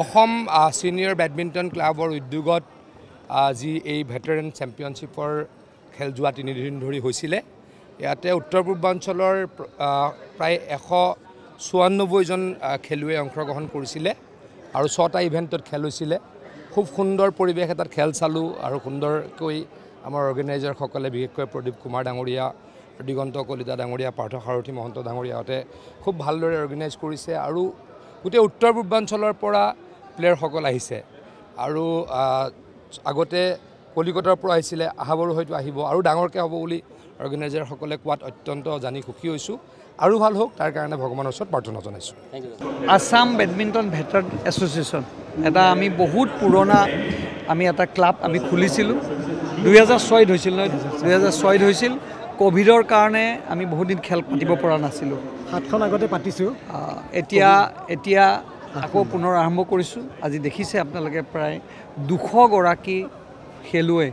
Assam senior badminton ক্লাবৰ উদ্যোগত যি এই ভেটেৰেন চেম্পিয়নশ্বিপৰ খেল যোৱা 3 দিন ধৰি হৈছিলে ইয়াতে উত্তৰ পূৰ্বাঞ্চলৰ প্ৰায় 194 জন খেলুৱৈ অংশগ্ৰহণ কৰিছিলে আৰু 6টা ইভেণ্টত খেল হৈছিলে খুব সুন্দৰ পৰিৱেশ এটাত খেল চালোঁ আৰু সুন্দৰকৈ আমাৰ অৰ্গেনাইজাৰসকলে বিশেষকৈ প্ৰদীপ কুমাৰ ডাঙৰীয়া দিগন্ত কলিতা ডাঙৰীয়া পাৰ্থ সাৰথী মহন্ত ডাঙৰীয়াহঁতে খুব ভালদৰে অৰ্গেনাইজ কৰিছে আৰু গোটেই উত্তৰ পূৰ্বাঞ্চলৰ পৰা প্লেয়াৰসকল আহিছে আৰু আগতে কলিকতাৰ পৰা আহিছিলে আহাবাৰো হয়তো আহিব আৰু ডাঙৰকৈ হ'ব বুলি অৰ্গেনাইজাৰসকলে কোৱাত অত্যন্ত জানি সুখী হৈছোঁ আৰু ভাল হোক তাৰ কাৰণে ভগৱানৰ ওচৰত প্ৰাৰ্থনা জনাইছোঁ আসাম বেডমিণ্টন ভেটাৰান এছ'চিয়েশ্যন এটা আমি বহুত পুৰণা আমি এটা ক্লাব আমি খুলিছিলোঁ 2006 হৈছিল নহয় 2006 হৈছিল কোভিডৰ কাৰণে আমি বহুত দিন খেল পাতিব পৰা নাছিলোঁ 7খন আগতে পাতিছোঁ এতিয়া আকৌ পুনৰ আৰম্ভ কৰিছোঁ আজি দেখিছে আপোনালোকে প্ৰায় 200 গৰাকী খেলুৱৈ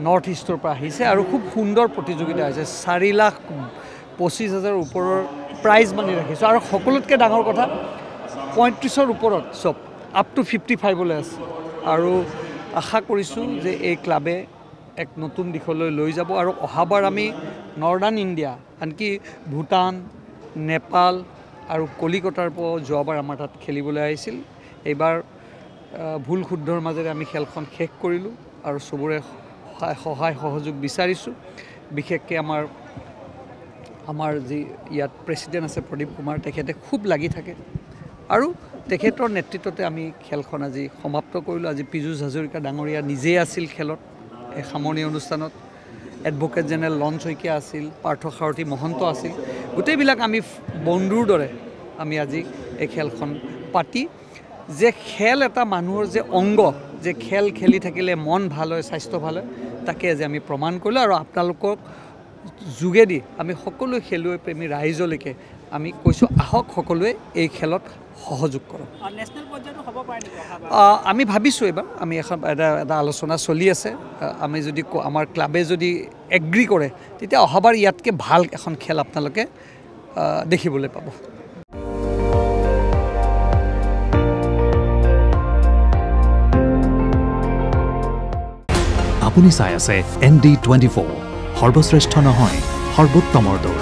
নৰ্থ ইষ্টৰ পৰা আহিছে আৰু খুব সুন্দৰ প্ৰতিযোগিতা হৈছে 4,25,000 ওপৰৰ প্ৰাইজ মানি ৰাখিছোঁ আৰু সকলোতকৈ ডাঙৰ কথা 35ৰ ওপৰত চব আপ টু 55লৈ আছে আৰু আশা কৰিছোঁ যে এই ক্লাবে এক নতুন দিশলৈ লৈ যাব আৰু অহাবাৰ আমি নৰ্দাৰ্ণ ইণ্ডিয়া আনকি ভূটান নেপাল আৰু কলিকতাৰ পৰা যোৱাবাৰ আমাৰ তাত খেলিবলৈ আহিছিল এইবাৰ ভুল শুদ্ধৰ মাজেৰে আমি খেলখন শেষ কৰিলোঁ আৰু চবৰে সহায় সহযোগ বিচাৰিছোঁ বিশেষকৈ আমাৰ যি ইয়াত প্ৰেছিডেণ্ট আছে প্ৰদীপ কুমাৰ তেখেতে খুব লাগি থাকে আৰু তেখেতৰ নেতৃত্বতে আমি খেলখন আজি সমাপ্ত কৰিলোঁ আজি পীযুষ হাজৰিকা ডাঙৰীয়া নিজেই আছিল খেলত এই সামৰণি অনুষ্ঠানত এডভোকেট জেনেৰেল লন শইকীয়া আছিল পাৰ্থ সাৰথী মহন্ত আছিল গোটেইবিলাক আমি বন্ধুৰ দৰে আমি আজি এই খেলখন পাতি যে খেল এটা মানুহৰ যে অংগ যে খেল খেলি থাকিলে মন ভাল হয় স্বাস্থ্য ভাল হয় তাকে আজি আমি প্ৰমাণ কৰিলোঁ আৰু আপোনালোকক যোগেদি আমি সকলো খেলুৱৈ প্ৰেমী ৰাইজলৈকে আমি কৈছোঁ আহক সকলোৱে এই খেলত সহযোগ কৰক আমি ভাবিছোঁ এইবাৰ আমি এটা আলোচনা চলি আছে আমি যদি আমাৰ ক্লাবে যদি এগ্ৰি কৰে তেতিয়া অহাবাৰ ইয়াতকৈ ভাল এখন খেল আপোনালোকে দেখিবলৈ পাব আপুনি চাই আছে ND24 সৰ্বশ্ৰেষ্ঠ নহয় সৰ্বোত্তমৰ দৌৰ